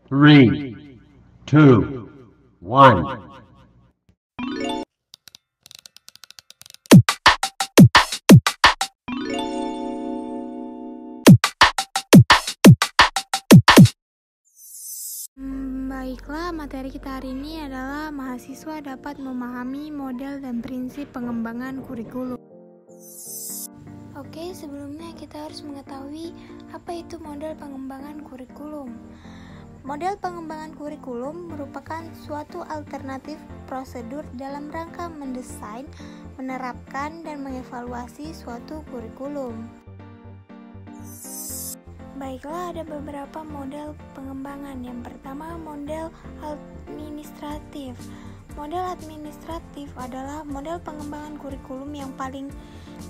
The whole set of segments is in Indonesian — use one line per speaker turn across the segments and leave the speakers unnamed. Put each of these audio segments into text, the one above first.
3, 2, 1.
Baiklah, materi kita hari ini adalah mahasiswa dapat memahami model dan prinsip pengembangan kurikulum. Oke, sebelumnya kita harus mengetahui apa itu model pengembangan kurikulum. Model pengembangan kurikulum merupakan suatu alternatif prosedur dalam rangka mendesain, menerapkan, dan mengevaluasi suatu kurikulum. Baiklah, ada beberapa model pengembangan. Yang pertama, model administratif. Model administratif adalah model pengembangan kurikulum yang paling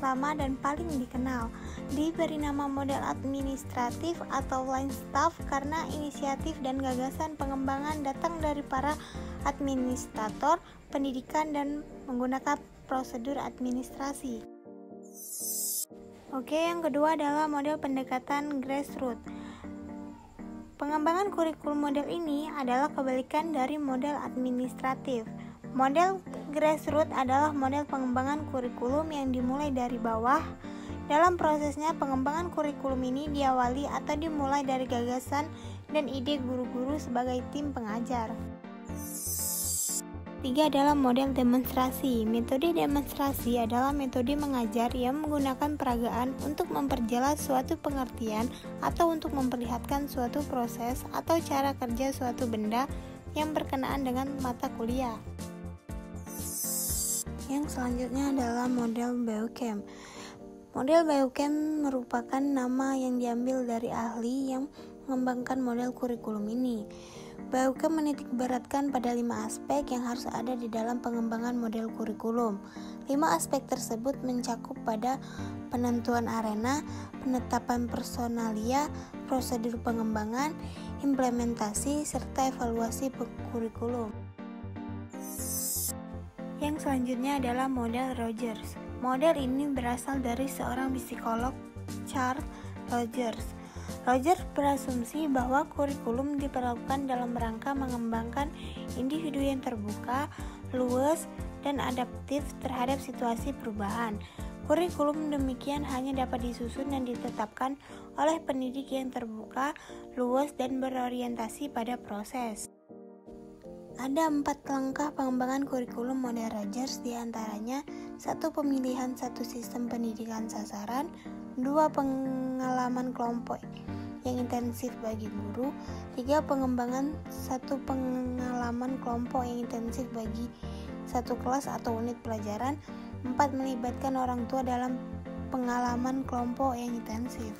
lama dan paling dikenal. Diberi nama model administratif atau line staff karena inisiatif dan gagasan pengembangan datang dari para administrator pendidikan dan menggunakan prosedur administrasi. Oke, yang kedua adalah model pendekatan grassroots. Pengembangan kurikulum model ini adalah kebalikan dari model administratif. Model grassroots adalah model pengembangan kurikulum yang dimulai dari bawah. Dalam prosesnya, pengembangan kurikulum ini diawali atau dimulai dari gagasan dan ide guru-guru sebagai tim pengajar. Tiga adalah model demonstrasi. Metode demonstrasi adalah metode mengajar yang menggunakan peragaan untuk memperjelas suatu pengertian atau untuk memperlihatkan suatu proses atau cara kerja suatu benda yang berkenaan dengan mata kuliah. Yang selanjutnya adalah model Bauckham. Model Bauckham merupakan nama yang diambil dari ahli yang mengembangkan model kurikulum ini. Bauckham menitikberatkan pada 5 aspek yang harus ada di dalam pengembangan model kurikulum. 5 aspek tersebut mencakup pada penentuan arena, penetapan personalia, prosedur pengembangan, implementasi, serta evaluasi kurikulum. Yang selanjutnya adalah model Rogers. Model ini berasal dari seorang psikolog, Charles Rogers. Rogers berasumsi bahwa kurikulum diperlakukan dalam rangka mengembangkan individu yang terbuka, luas, dan adaptif terhadap situasi perubahan. Kurikulum demikian hanya dapat disusun dan ditetapkan oleh pendidik yang terbuka, luas, dan berorientasi pada proses. Ada 4 langkah pengembangan kurikulum model Rogers, diantaranya 1. Pemilihan satu sistem pendidikan sasaran, 2. Pengalaman kelompok yang intensif bagi guru, 3. Pengembangan satu pengalaman kelompok yang intensif bagi satu kelas atau unit pelajaran, 4. Melibatkan orang tua dalam pengalaman kelompok yang intensif.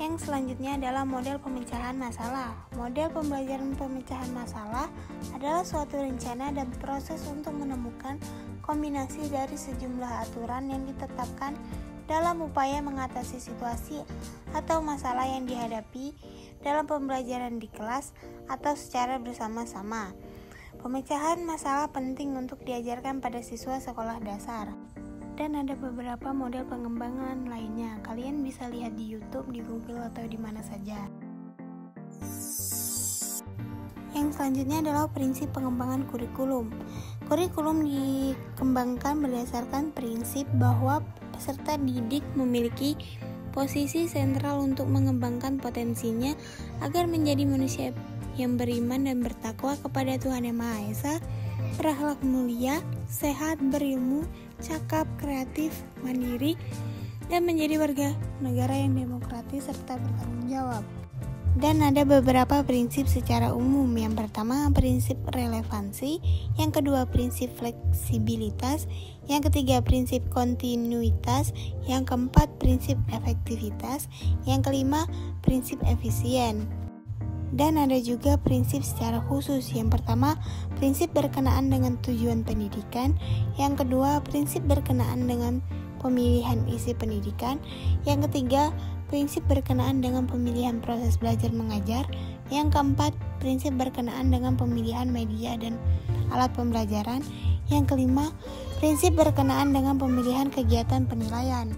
Yang selanjutnya adalah model pemecahan masalah. Model pembelajaran pemecahan masalah adalah suatu rencana dan proses untuk menemukan kombinasi dari sejumlah aturan yang ditetapkan dalam upaya mengatasi situasi atau masalah yang dihadapi dalam pembelajaran di kelas atau secara bersama-sama. Pemecahan masalah penting untuk diajarkan pada siswa sekolah dasar. Dan ada beberapa model pengembangan lainnya. Kalian bisa lihat di YouTube, di Google, atau di mana saja. Yang selanjutnya adalah prinsip pengembangan kurikulum. Kurikulum dikembangkan berdasarkan prinsip bahwa peserta didik memiliki posisi sentral untuk mengembangkan potensinya agar menjadi manusia yang beriman dan bertakwa kepada Tuhan Yang Maha Esa, berakhlak mulia, sehat, berilmu, cakap, kreatif, mandiri, dan menjadi warga negara yang demokratis serta bertanggung jawab. Dan ada beberapa prinsip secara umum. Yang pertama, prinsip relevansi. Yang kedua, prinsip fleksibilitas. Yang ketiga, prinsip kontinuitas. Yang keempat, prinsip efektivitas. Yang kelima, prinsip efisien. Dan ada juga prinsip secara khusus. Yang pertama, prinsip berkenaan dengan tujuan pendidikan. Yang kedua, prinsip berkenaan dengan pemilihan isi pendidikan. Yang ketiga, prinsip berkenaan dengan pemilihan proses belajar mengajar. Yang keempat, prinsip berkenaan dengan pemilihan media dan alat pembelajaran. Yang kelima, prinsip berkenaan dengan pemilihan kegiatan penilaian.